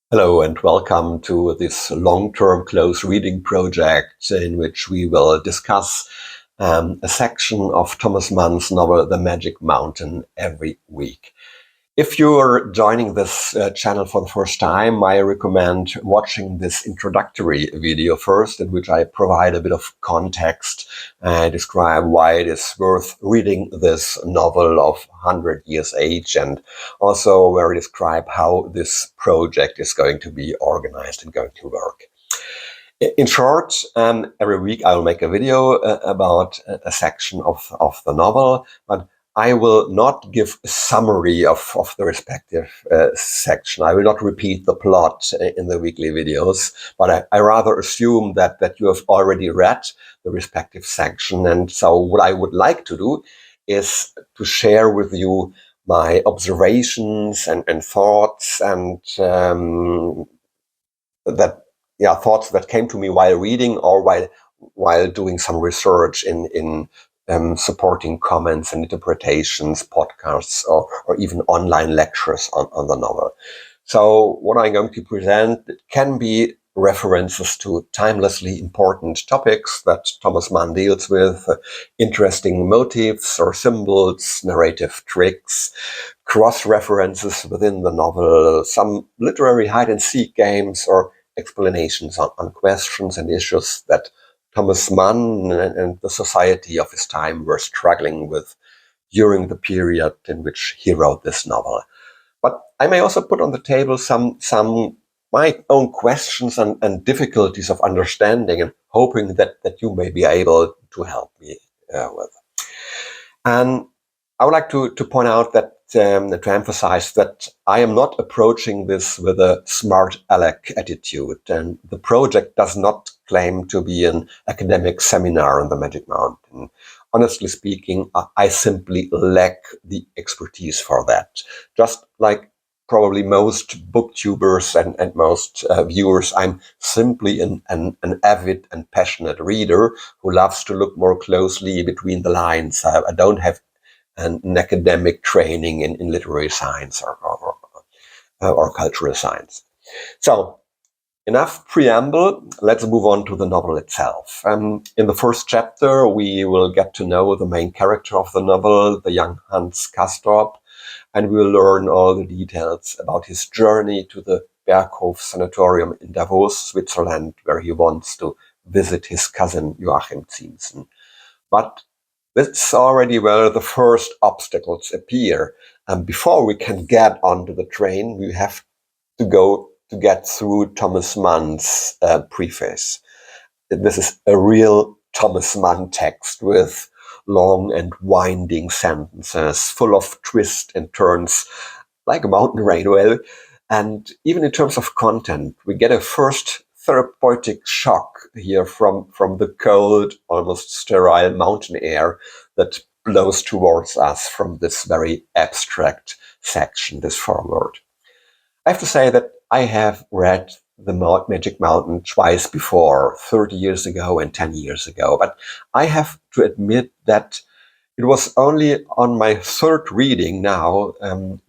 Hello and welcome to this long-term close reading project in which we will discuss a section of Thomas Mann's novel The Magic Mountain every week. If you're joining this channel for the first time, I recommend watching this introductory video first, in which I provide a bit of context and describe why it is worth reading this novel of 100 years age, and also where I describe how this project is going to be organized and going to work. In short, every week I will make a video about a section of the novel, but I will not give a summary of the respective section. I will not repeat the plot in the weekly videos, but I rather assume that you have already read the respective section. And so what I would like to do is to share with you my observations and thoughts and thoughts that came to me while reading or while doing some research in supporting comments and interpretations, podcasts, or even online lectures on the novel. So what I'm going to present can be references to timelessly important topics that Thomas Mann deals with, interesting motifs or symbols, narrative tricks, cross-references within the novel, some literary hide-and-seek games, or explanations on questions and issues that Thomas Mann and the society of his time were struggling with during the period in which he wrote this novel. But I may also put on the table some my own questions and difficulties of understanding, and hoping that you may be able to help me with. And I would like to point out that to emphasize that I am not approaching this with a smart aleck attitude, and the project does not claim to be an academic seminar on the Magic Mountain. Honestly speaking, I simply lack the expertise for that. Just like probably most booktubers and most viewers, I'm simply an avid and passionate reader who loves to look more closely between the lines. I don't have an academic training in literary science or cultural science. So, enough preamble, let's move on to the novel itself. In the first chapter, we will get to know the main character of the novel, the young Hans Castorp, and we will learn all the details about his journey to the Berghof Sanatorium in Davos, Switzerland, where he wants to visit his cousin Joachim Ziemßen. But that's already where the first obstacles appear. And before we can get onto the train, we have to get through Thomas Mann's preface. This is a real Thomas Mann text with long and winding sentences, full of twists and turns, like a mountain railway. And even in terms of content, we get a first therapeutic shock here from the cold, almost sterile mountain air that blows towards us from this very abstract section, this foreword. I have to say that I have read The Magic Mountain twice before, 30 years ago and 10 years ago, but I have to admit that it was only on my third reading now,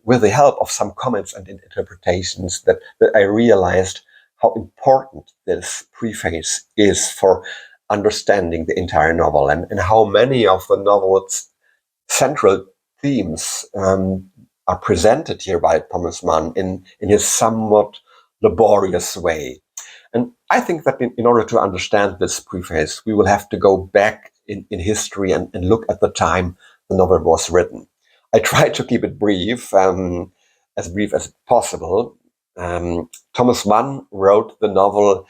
with the help of some comments and interpretations, that I realized how important this preface is for understanding the entire novel, and how many of the novel's central themes are presented here by Thomas Mann in his somewhat laborious way. And I think that in order to understand this preface, we will have to go back in history and look at the time the novel was written. I tried to keep it brief as possible. Thomas Mann wrote the novel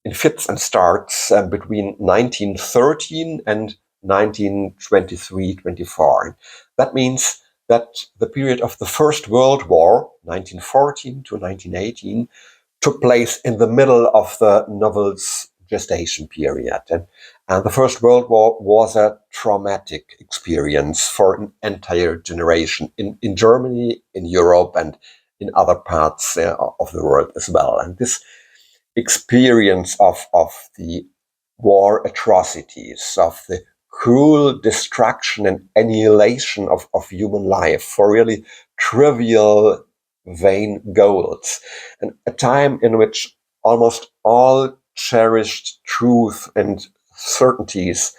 in fits and starts between 1913 and 1923-24. That means that the period of the First World War, 1914 to 1918, took place in the middle of the novel's gestation period. And the First World War was a traumatic experience for an entire generation in Germany, in Europe, and in other parts of the world as well. And this experience of the war atrocities, of the cruel destruction and annihilation of human life for really trivial vain goals, and a time in which almost all cherished truth and certainties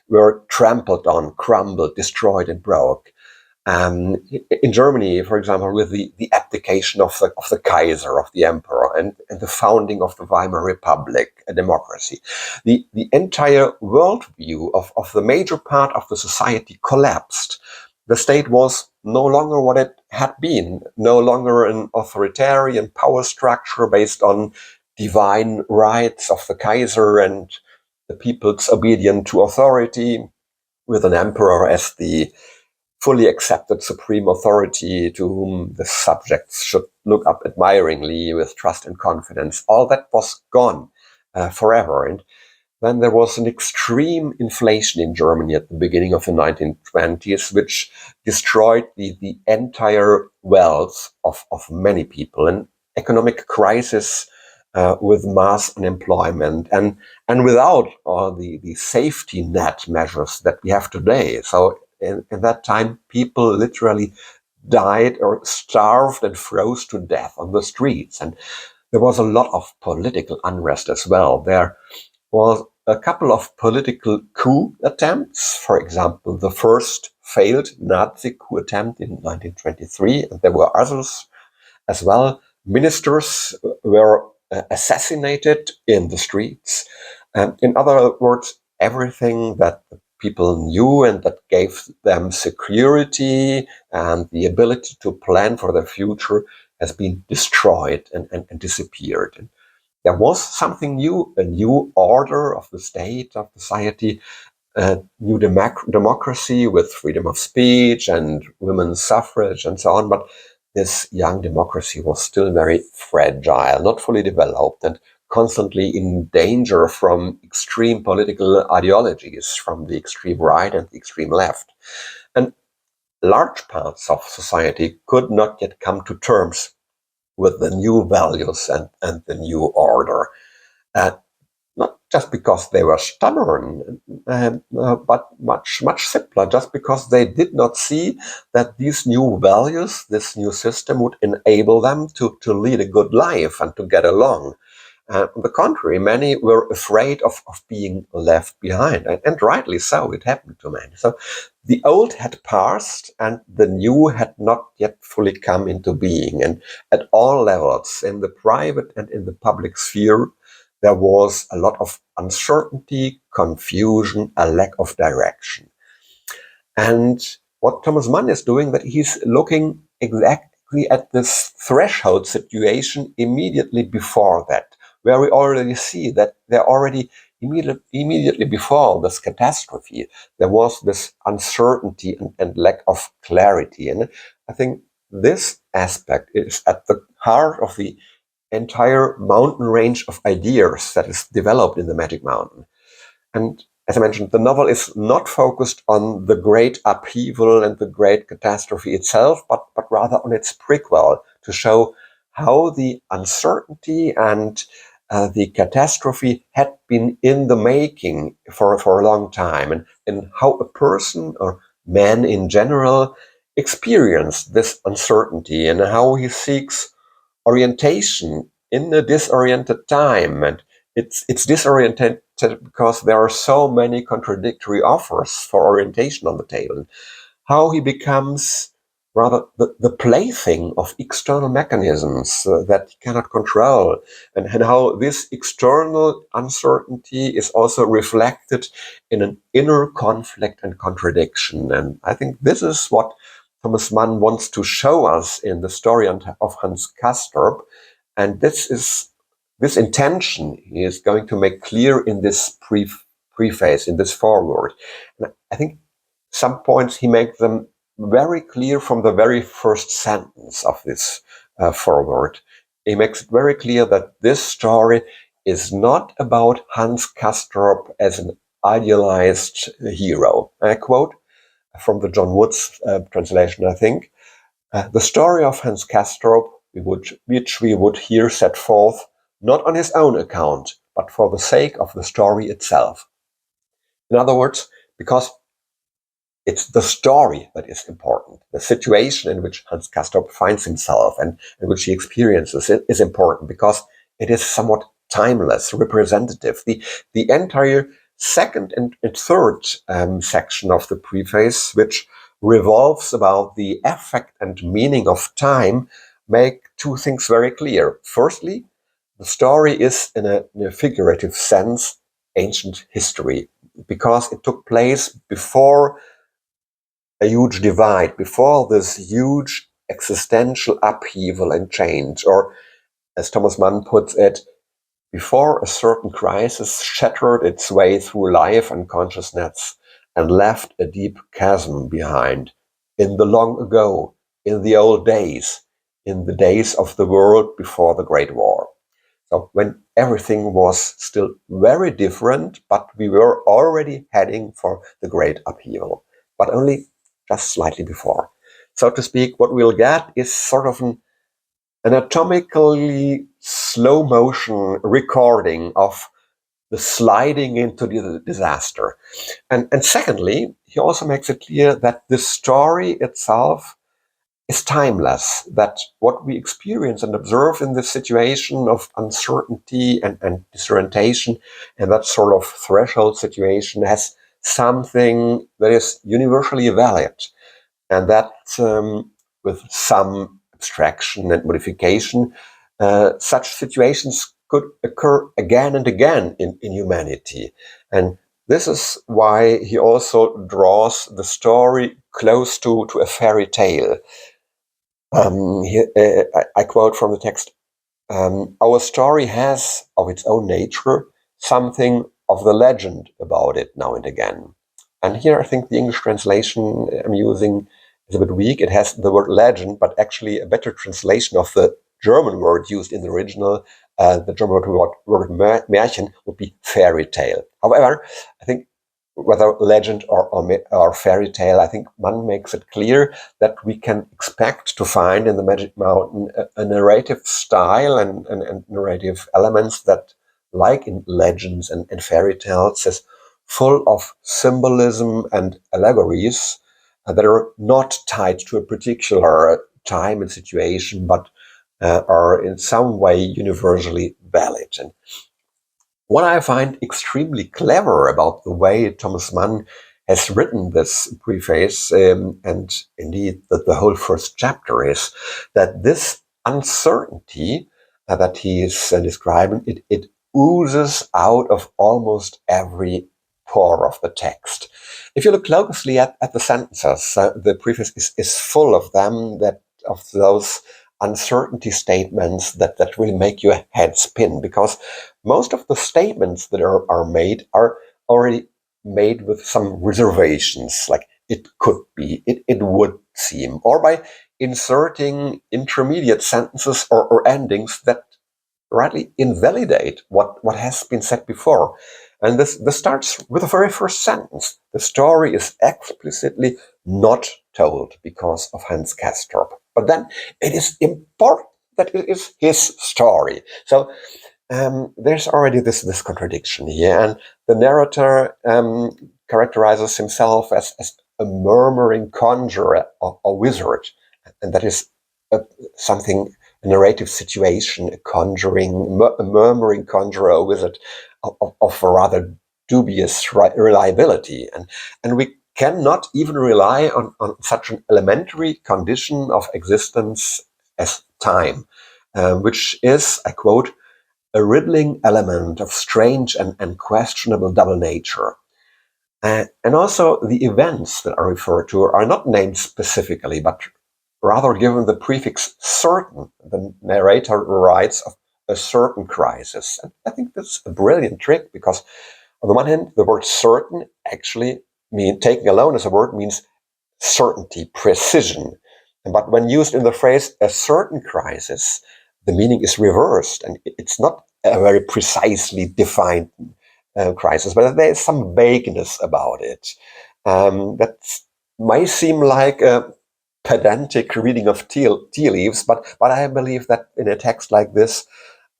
were trampled on, crumbled, destroyed, and broke. In Germany, for example, with the abdication of the Kaiser, of the emperor, and the founding of the Weimar Republic, a democracy, the entire worldview of the major part of the society collapsed. The state was no longer what it had been, no longer an authoritarian power structure based on divine rights of the Kaiser and the people's obedience to authority, with an emperor as the fully accepted supreme authority to whom the subjects should look up admiringly with trust and confidence. All that was gone forever. And then there was an extreme inflation in Germany at the beginning of the 1920s, which destroyed the entire wealth of many people. An economic crisis with mass unemployment and without all the safety net measures that we have today. So in that time, people literally died or starved and froze to death on the streets. And there was a lot of political unrest as well. There was a couple of political coup attempts. For example, the first failed Nazi coup attempt in 1923, and there were others as well. Ministers were assassinated in the streets. In other words, everything that people knew and that gave them security and the ability to plan for their future has been destroyed and disappeared. And there was something new, a new order of the state, of society, a new democracy with freedom of speech and women's suffrage and so on. But this young democracy was still very fragile, not fully developed, and constantly in danger from extreme political ideologies, from the extreme right and the extreme left. And large parts of society could not yet come to terms with the new values and the new order. Uh, Not just because they were stubborn, but much simpler, just because they did not see that these new values, this new system would enable them to lead a good life and to get along. On the contrary, many were afraid of being left behind, and rightly so, it happened to many. So the old had passed and the new had not yet fully come into being. And at all levels, in the private and in the public sphere, there was a lot of uncertainty, confusion, a lack of direction. And what Thomas Mann is doing, that he's looking exactly at this threshold situation immediately before that, where we already see that there already immediately before this catastrophe, there was this uncertainty and lack of clarity. And I think this aspect is at the heart of the entire mountain range of ideas that is developed in the Magic Mountain. And as I mentioned, the novel is not focused on the great upheaval and the great catastrophe itself, but rather on its prequel, to show how the uncertainty and the catastrophe had been in the making for a long time, and how a person or man in general experienced this uncertainty and how he seeks orientation in a disoriented time. And it's disoriented because there are so many contradictory offers for orientation on the table. How he becomes rather the plaything of external mechanisms that he cannot control, and how this external uncertainty is also reflected in an inner conflict and contradiction. And I think this is what Thomas Mann wants to show us in the story of Hans Castorp. And this intention he is going to make clear in this preface, in this foreword. And I think some points he makes them very clear from the very first sentence of this foreword. He makes it very clear that this story is not about Hans Castorp as an idealized hero. I quote from the John Woods translation, I think. The story of Hans Castorp, which we would here set forth, not on his own account, but for the sake of the story itself. In other words, because it's the story that is important. The situation in which Hans Castorp finds himself and in which he experiences it is important because it is somewhat timeless, representative. The entire second and third section of the preface, which revolves about the effect and meaning of time, make two things very clear. Firstly, the story is, in a figurative sense, ancient history, because it took place before a huge divide, before this huge existential upheaval and change, or as Thomas Mann puts it, before a certain crisis shattered its way through life and consciousness and left a deep chasm behind. In the long ago, in the old days, in the days of the world before the Great War. So when everything was still very different, but we were already heading for the great upheaval, but only just slightly before. So to speak, what we'll get is sort of an anatomically slow motion recording of the sliding into the disaster. And secondly, he also makes it clear that the story itself is timeless, that what we experience and observe in this situation of uncertainty and disorientation and that sort of threshold situation has something that is universally valid, and that with some abstraction and modification, such situations could occur again and again in humanity. And this is why he also draws the story close to a fairy tale. I quote from the text, our story has, of its own nature, something of the legend about it now and again. And here I think the English translation I'm using is a bit weak. It has the word legend, but actually a better translation of the German word used in the original, the German word Märchen, would be fairy tale. However, I think whether legend or fairy tale, I think Mann makes it clear that we can expect to find in the Magic Mountain a narrative style and narrative elements that, like in legends and fairy tales, is full of symbolism and allegories that are not tied to a particular time and situation, but are in some way universally valid. And what I find extremely clever about the way Thomas Mann has written this preface, and indeed the whole first chapter, is that this uncertainty that he is describing, it oozes out of almost every pore of the text. If you look closely at the sentences, the preface is full of them, of those uncertainty statements that really make your head spin, because most of the statements that are made are already made with some reservations, like it could be, it would seem, or by inserting intermediate sentences or endings that rightly invalidate what has been said before. And this starts with the very first sentence. The story is explicitly not told because of Hans Castorp. But then it is important that it is his story. So there's already this contradiction here. And the narrator characterizes himself as a murmuring conjurer or wizard. And that is something, a narrative situation, a murmuring conjurer or wizard of a rather dubious reliability. And we cannot even rely on such an elementary condition of existence as time, which is, I quote, a riddling element of strange and questionable double nature. And also the events that are referred to are not named specifically, but rather given the prefix certain. The narrator writes of a certain crisis. And I think that's a brilliant trick, because on the one hand, the word certain actually taken alone as a word, means certainty, precision. But when used in the phrase a certain crisis, the meaning is reversed, and it's not a very precisely defined crisis, but there is some vagueness about it. That may seem like a pedantic reading of tea leaves, but I believe that in a text like this,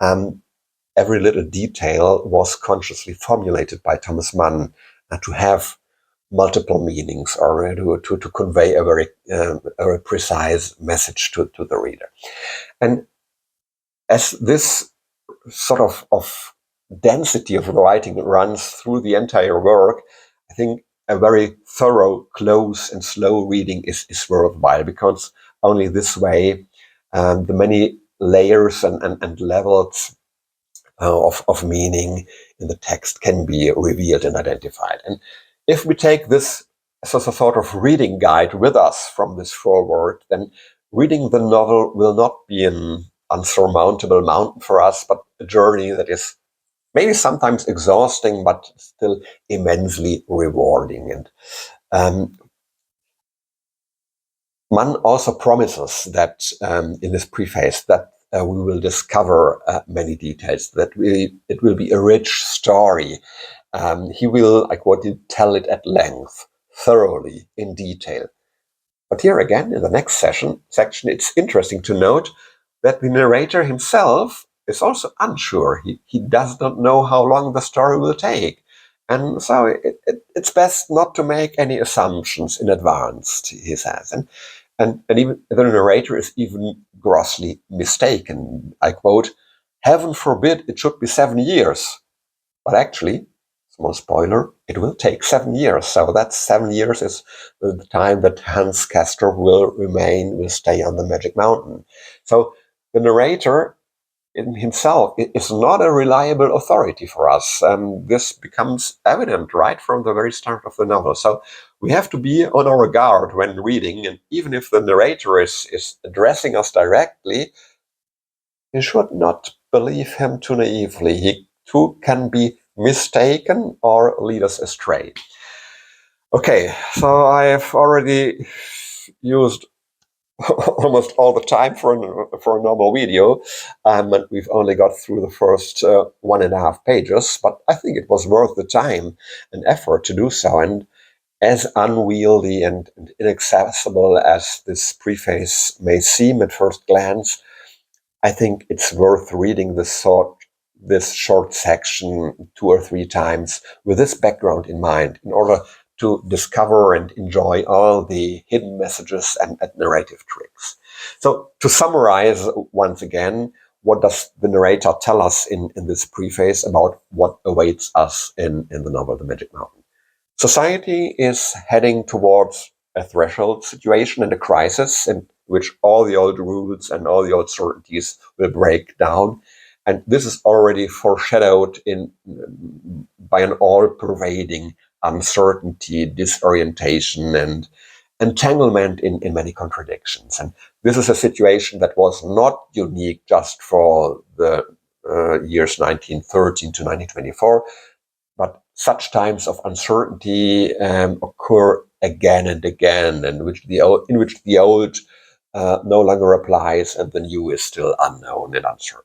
every little detail was consciously formulated by Thomas Mann to have multiple meanings or to convey a very precise message to the reader. And as this sort of density of writing runs through the entire work, I think a very thorough, close, and slow reading is worthwhile, because only this way the many layers and levels of meaning in the text can be revealed and identified. And if we take this as a sort of reading guide with us from this foreword, then reading the novel will not be an unsurmountable mountain for us, but a journey that is maybe sometimes exhausting, but still immensely rewarding. And Mann also promises that in this preface that we will discover many details, that it will be a rich story. He will, I quote, tell it at length, thoroughly, in detail. But here again, in the next section, it's interesting to note that the narrator himself is also unsure. He does not know how long the story will take. And so it's best not to make any assumptions in advance, he says. And even the narrator is even grossly mistaken. I quote, "Heaven forbid it should be 7 years." But actually, small spoiler, it will take 7 years. So that 7 years is the time that Hans Castorp will stay on the Magic Mountain. So the narrator in himself is not a reliable authority for us. This becomes evident right from the very start of the novel. So we have to be on our guard when reading, and even if the narrator is addressing us directly, we should not believe him too naively. He too can be mistaken or lead us astray. Okay, so I have already used almost all the time for a normal video, and we've only got through the first 1.5 pages, but I think it was worth the time and effort to do so. And as unwieldy and inaccessible as this preface may seem at first glance, I think it's worth reading this short section 2 or 3 times with this background in mind, in order to discover and enjoy all the hidden messages and narrative tricks. So to summarize once again, what does the narrator tell us in this preface about what awaits us in the novel The Magic Mountain? Society is heading towards a threshold situation and a crisis in which all the old rules and all the old certainties will break down. And this is already foreshadowed by an all-pervading uncertainty, disorientation, and entanglement in many contradictions. And this is a situation that was not unique just for the years 1913 to 1924, but such times of uncertainty occur again and again, in which the old no longer applies and the new is still unknown and uncertain.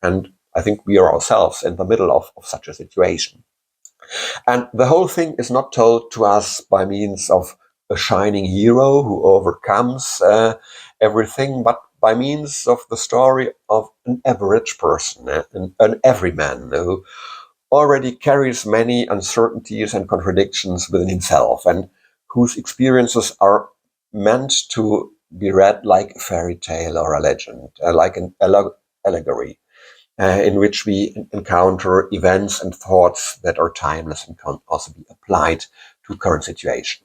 And I think we are ourselves in the middle of such a situation. And the whole thing is not told to us by means of a shining hero who overcomes everything, but by means of the story of an average person, an everyman who already carries many uncertainties and contradictions within himself, and whose experiences are meant to be read like a fairy tale or a legend, like an allegory, in which we encounter events and thoughts that are timeless and can also be applied to current situation.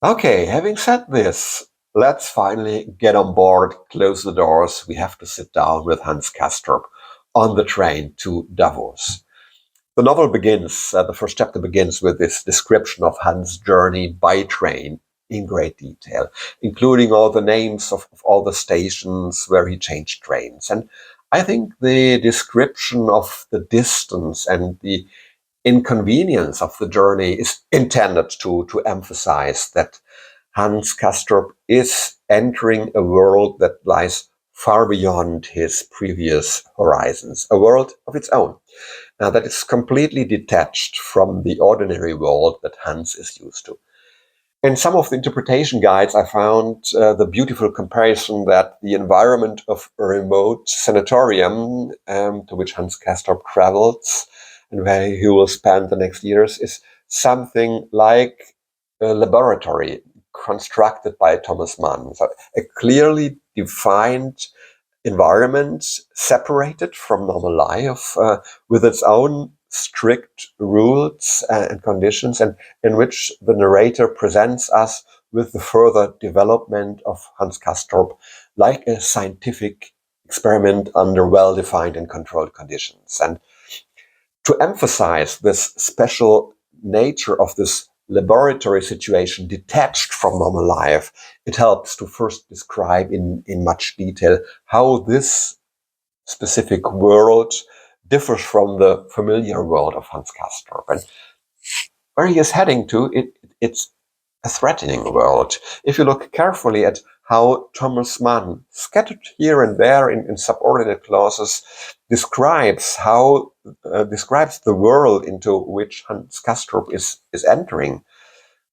Okay, having said this, let's finally get on board, close the doors. We have to sit down with Hans Castorp on the train to Davos. The novel begins, the first chapter begins with this description of Hans' journey by train in great detail, including all the names of all the stations where he changed trains. And I think the description of the distance and the inconvenience of the journey is intended to emphasize that Hans Castorp is entering a world that lies far beyond his previous horizons, a world of its own. Now, that is completely detached from the ordinary world that Hans is used to. In some of the interpretation guides, I found the beautiful comparison that the environment of a remote sanatorium to which Hans Castorp travels and where he will spend the next years is something like a laboratory constructed by Thomas Mann. So a clearly defined environment separated from normal life with its own strict rules and conditions, and in which the narrator presents us with the further development of Hans Castorp like a scientific experiment under well-defined and controlled conditions. And to emphasize this special nature of this laboratory situation detached from normal life, it helps to first describe in much detail how this specific world differs from the familiar world of Hans Castorp. And where he is heading to, it's a threatening world. If you look carefully at how Thomas Mann, scattered here and there in subordinate clauses, describes the world into which Hans Castorp is entering,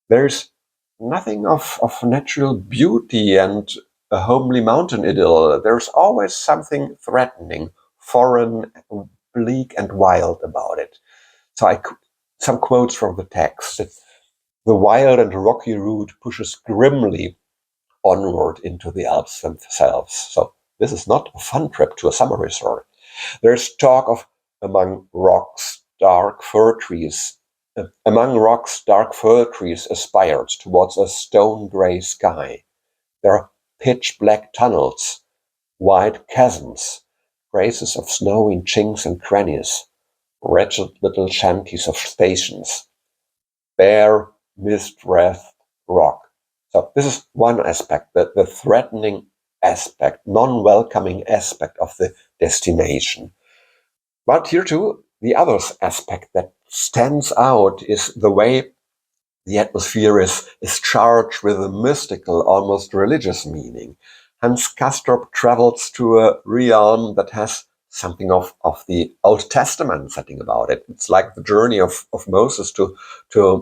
there's nothing of natural beauty and a homely mountain idyll. There's always something threatening, foreign, bleak, and wild about it. So some quotes from the text. The wild and rocky route pushes grimly onward into the Alps themselves. So this is not a fun trip to a summer resort. There's talk of among rocks, dark fir trees aspired towards a stone-gray sky. There are pitch-black tunnels, wide chasms, traces of snow in chinks and crannies, wretched little shanties of stations, bare, mist-wreathed rock. So this is one aspect, the threatening aspect, non-welcoming aspect of the destination. But here too, the other aspect that stands out is the way the atmosphere is charged with a mystical, almost religious meaning. Hans Castorp travels to a realm that has something of the Old Testament setting about it. It's like the journey of Moses to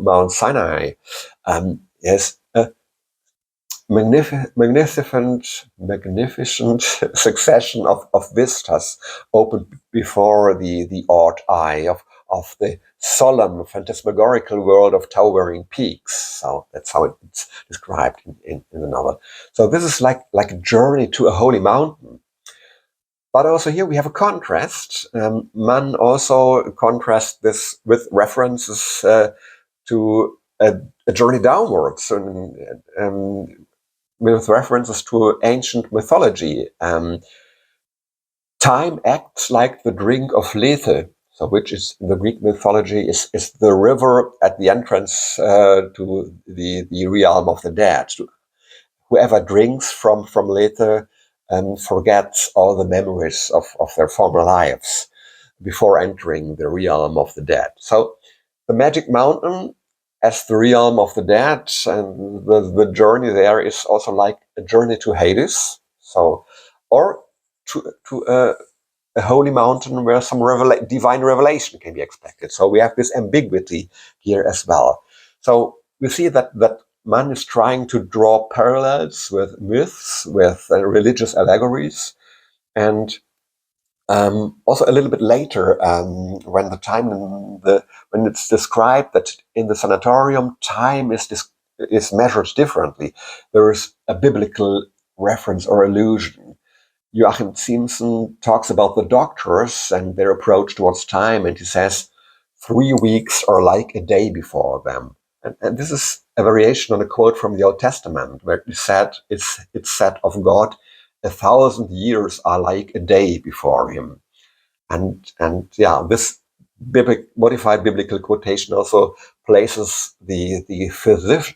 Mount Sinai. Yes, a magnificent succession of vistas opened before the awed eye of the solemn, phantasmagorical world of towering peaks. So that's how it's described in the novel. So this is like a journey to a holy mountain. But also here we have a contrast. Mann also contrasts this with references to a journey downwards, and with references to ancient mythology. Time acts like the drink of Lethe, so which is in the Greek mythology is the river at the entrance to the realm of the dead. Whoever drinks from Lethe forgets all the memories of their former lives before entering the realm of the dead. So the magic mountain as the realm of the dead, and the journey there is also like a journey to Hades, so or to a holy mountain where some divine revelation can be expected. So we have this ambiguity here as well. So we see that Mann is trying to draw parallels with myths, with religious allegories, and also a little bit later, when it's described that in the sanatorium time is measured differently, there is a biblical reference or allusion. Joachim Ziemßen talks about the doctors and their approach towards time, and he says 3 weeks are like a day before them. And this is a variation on a quote from the Old Testament, where it's said of God, 1,000 years are like a day before him. And yeah, this modified biblical quotation also places the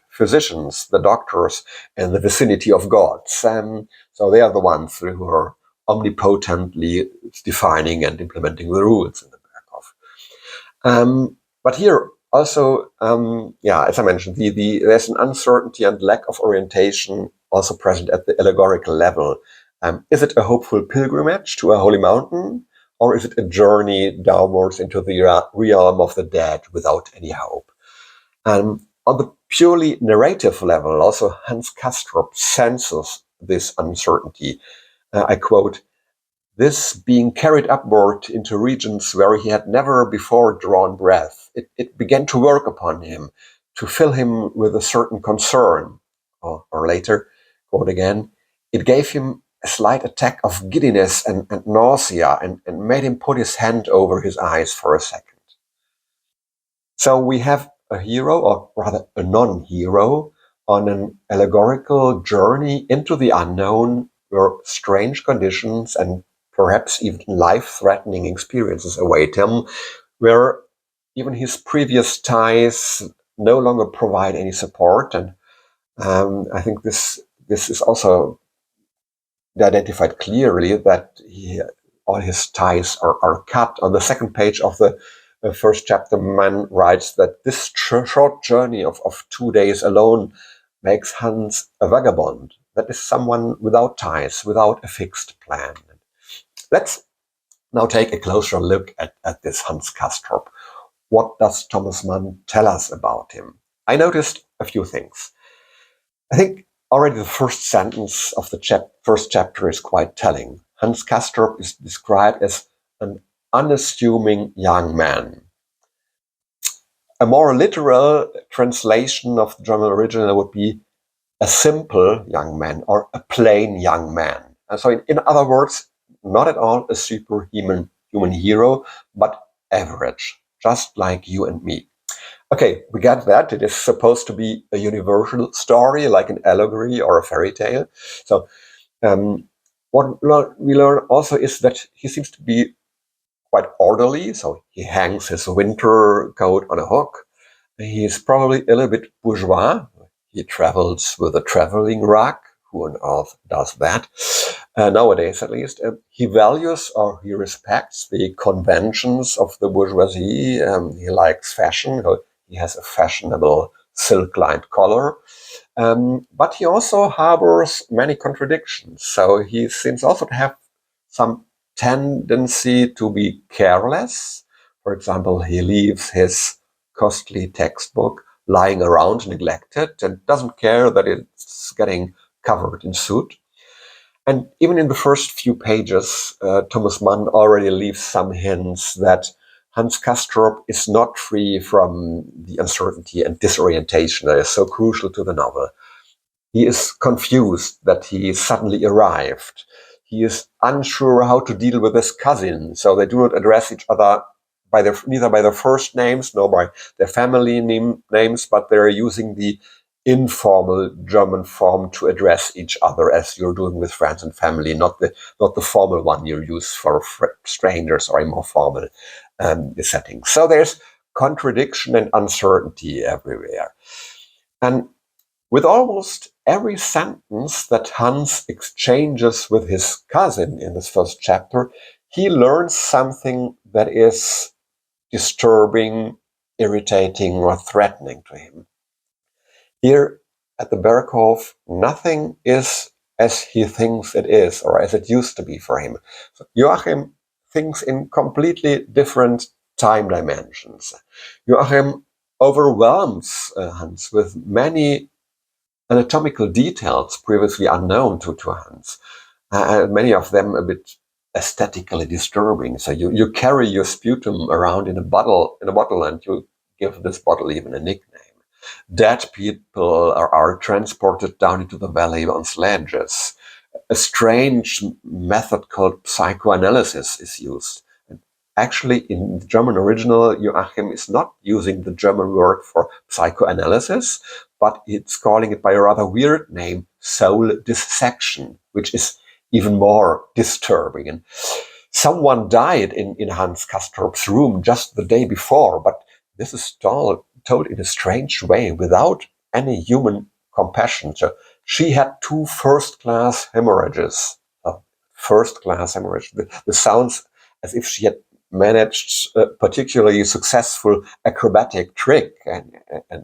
physicians, the doctors, in the vicinity of God. So they are the ones who are omnipotently defining and implementing the rules in the Berghof. But here also, as I mentioned, there's an uncertainty and lack of orientation also present at the allegorical level. Is it a hopeful pilgrimage to a holy mountain, or is it a journey downwards into the realm of the dead without any hope? On the purely narrative level, also Hans Castorp senses this uncertainty. I quote, this being carried upward into regions where he had never before drawn breath, it began to work upon him, to fill him with a certain concern. Or later, quote again, it gave him a slight attack of giddiness and nausea and made him put his hand over his eyes for a second. So we have a hero, or rather a non-hero, on an allegorical journey into the unknown where strange conditions and perhaps even life-threatening experiences await him, where even his previous ties no longer provide any support. And I think this is also identified clearly, that all his ties are cut. On the second page of the first chapter, Mann writes that this short journey of 2 days alone makes Hans a vagabond. That is someone without ties, without a fixed plan. Let's now take a closer look at this Hans Castorp. What does Thomas Mann tell us about him? I noticed a few things. I think already the first sentence of the first chapter is quite telling. Hans Castorp is described as an unassuming young man. A more literal translation of the German original would be a simple young man or a plain young man. And so in other words, not at all a superhuman hero, but average, just like you and me. Okay, we get that. It is supposed to be a universal story, like an allegory or a fairy tale. So what we learn also is that he seems to be quite orderly. So he hangs his winter coat on a hook. He's probably a little bit bourgeois. He travels with a traveling rug. Who on earth does that? Nowadays, at least. He values or he respects the conventions of the bourgeoisie. He likes fashion. He has a fashionable silk-lined collar. But he also harbors many contradictions. So he seems also to have some tendency to be careless. For example, he leaves his costly textbook lying around neglected and doesn't care that it's getting covered in soot. And even in the first few pages, Thomas Mann already leaves some hints that Hans Castorp is not free from the uncertainty and disorientation that is so crucial to the novel. He is confused that he suddenly arrived. He is unsure how to deal with his cousin, so they do not address each other neither by their first names nor by their family names, but they're using the informal German form to address each other, as you're doing with friends and family, not the formal one you use for strangers or a more formal setting. So there's contradiction and uncertainty everywhere. And with almost every sentence that Hans exchanges with his cousin in this first chapter, he learns something that is disturbing, irritating, or threatening to him. Here at the Berghof, nothing is as he thinks it is, or as it used to be for him. So Joachim thinks in completely different time dimensions. Joachim overwhelms Hans with many anatomical details previously unknown to Hans, many of them a bit aesthetically disturbing. So you carry your sputum around in a bottle, and you give this bottle even a nickname. Dead people are transported down into the valley on sledges. A strange method called psychoanalysis is used. Actually, in the German original, Joachim is not using the German word for psychoanalysis, but it's calling it by a rather weird name, soul dissection, which is even more disturbing. And someone died in Hans Castorp's room just the day before, but this is told in a strange way, without any human compassion. So she had 2 first-class hemorrhages. First-class hemorrhage. This sounds as if she had managed a particularly successful acrobatic trick and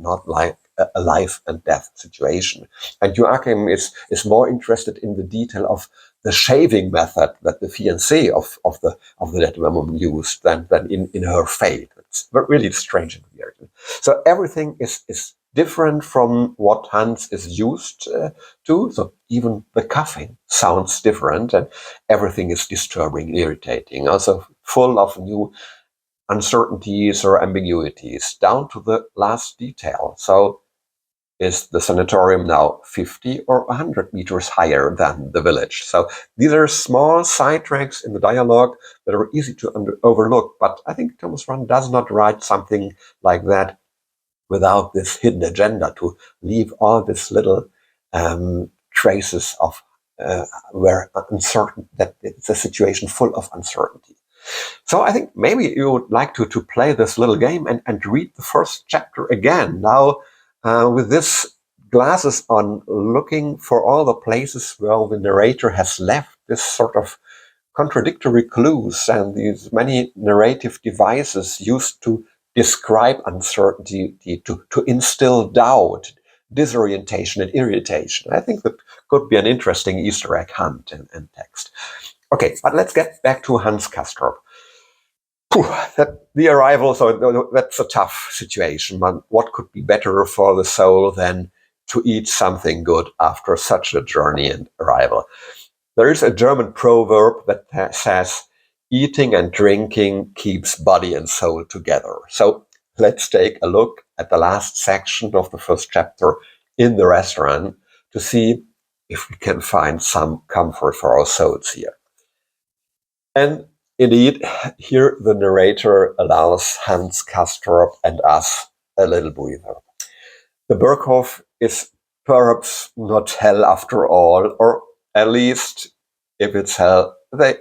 not like a life and death situation. And Joachim is more interested in the detail of the shaving method that the fiancée of the dead woman used than in her fate. It's really strange and weird. So everything is different from what Hans is used to. So even the coughing sounds different, and everything is disturbing, irritating, also full of new uncertainties or ambiguities, down to the last detail. So is the sanatorium now 50 or 100 meters higher than the village? So these are small sidetracks in the dialogue that are easy to overlook, but I think Thomas Mann does not write something like that without this hidden agenda to leave all these little traces of where uncertain, that it's a situation full of uncertainty. So I think maybe you would like to play this little game and read the first chapter again. Now, with this glasses on, looking for all the places where the narrator has left this sort of contradictory clues and these many narrative devices used to describe uncertainty, to instill doubt, disorientation, and irritation. I think that could be an interesting Easter egg hunt in text. Okay, but let's get back to Hans Castorp. The arrival, so that's a tough situation. But what could be better for the soul than to eat something good after such a journey and arrival? There is a German proverb that says, eating and drinking keeps body and soul together. So let's take a look at the last section of the first chapter in the restaurant to see if we can find some comfort for our souls here. And indeed, here the narrator allows Hans Castorp and us a little breather. The Berghof is perhaps not hell after all, or at least if it's hell, they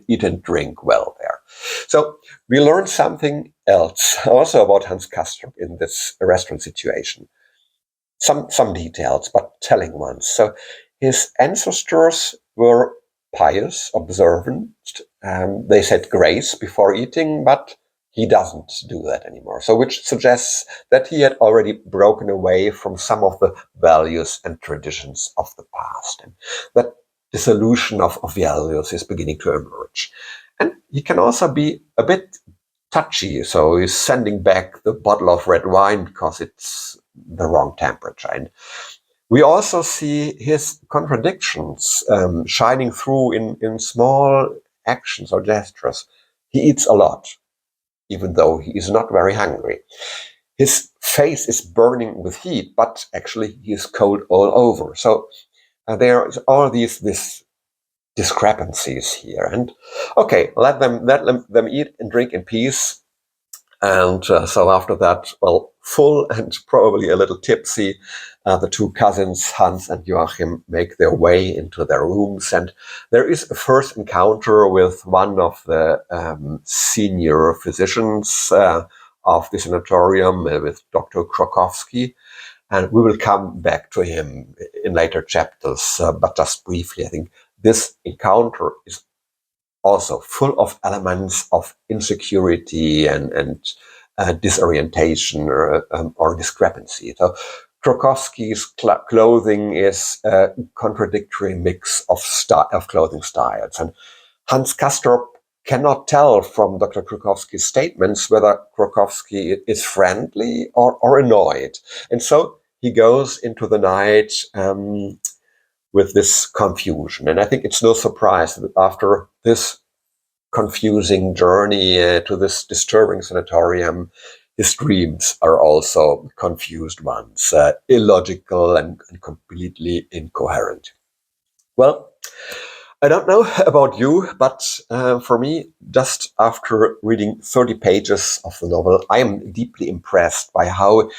eat and drink well there. So we learn something else also about Hans Castorp in this restaurant situation. Some details, but telling ones. So his ancestors were pious, observant. They said grace before eating, but he doesn't do that anymore. So which suggests that he had already broken away from some of the values and traditions of the past. And that dissolution of values is beginning to emerge. And he can also be a bit touchy. So he's sending back the bottle of red wine because it's the wrong temperature. And we also see his contradictions shining through in small actions or gestures. He eats a lot, even though he is not very hungry. His face is burning with heat, but actually he is cold all over. So there is all these discrepancies here. And okay, let them eat and drink in peace. And so after that, well, full and probably a little tipsy, the two cousins, Hans and Joachim, make their way into their rooms. And there is a first encounter with one of the senior physicians of the sanatorium, with Dr. Krokowski. And we will come back to him in later chapters. But just briefly, I think this encounter is also full of elements of insecurity and disorientation or discrepancy. So Krokowski's clothing is a contradictory mix of clothing styles. And Hans Castorp cannot tell from Dr. Krokowski's statements whether Krokowski is friendly or annoyed. And so he goes into the night with this confusion. And I think it's no surprise that after this confusing journey to this disturbing sanatorium, his dreams are also confused ones, illogical and completely incoherent. Well, I don't know about you, but for me, just after reading 30 pages of the novel, I am deeply impressed by how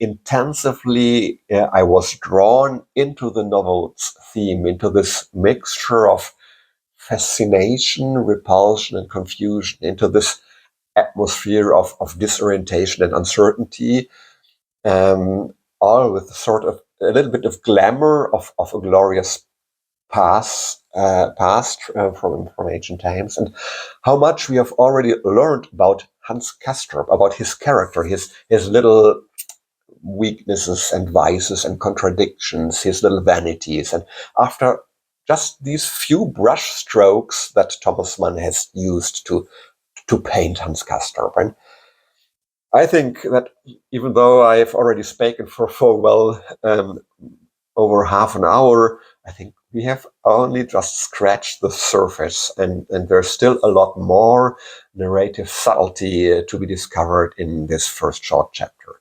intensively I was drawn into the novel's theme, into this mixture of fascination, repulsion, and confusion, into this atmosphere of disorientation and uncertainty, all with sort of a little bit of glamour of a glorious past from ancient times, and how much we have already learned about Hans Castorp, about his character, his little weaknesses and vices and contradictions, his little vanities. And after just these few brush strokes that Thomas Mann has used to paint Hans Castorp, and I think that even though I've already spoken for well over half an hour, I think we have only just scratched the surface, and there's still a lot more narrative subtlety to be discovered in this first short chapter.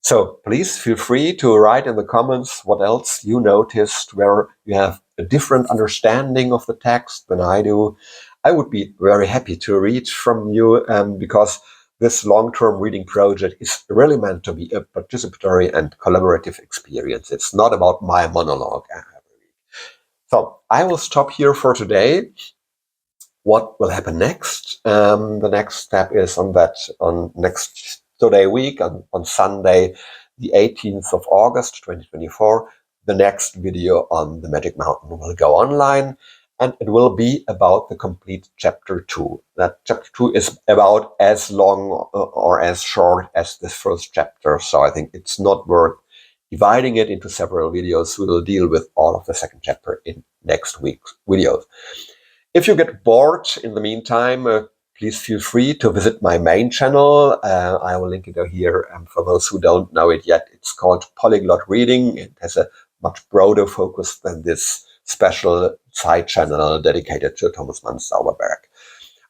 So please feel free to write in the comments what else you noticed, where you have a different understanding of the text than I do. I would be very happy to read from you, because this long-term reading project is really meant to be a participatory and collaborative experience. It's not about my monologue every week. So I will stop here for today. What will happen next? The next step is on next today week, on Sunday, the 18th of August, 2024. The next video on the Magic Mountain will go online, and it will be about the complete chapter 2. That chapter 2 is about as long or as short as the first chapter, so I think it's not worth dividing it into several videos. We will deal with all of the second chapter in next week's videos. If you get bored in the meantime, please feel free to visit my main channel. I will link it here. For those who don't know it yet, it's called Polyglotreading. It has a much broader focus than this special side channel dedicated to Thomas Mann's Zauberberg.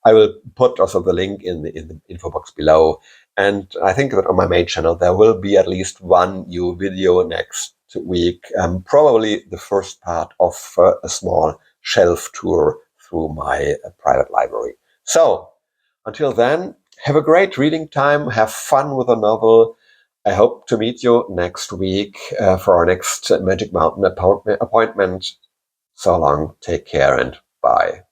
I will put also the link in the info box below. And I think that on my main channel, there will be at least one new video next week, probably the first part of a small shelf tour through my private library. So until then, have a great reading time, have fun with the novel. I hope to meet you next week for our next Magic Mountain appointment. So long, take care, and bye.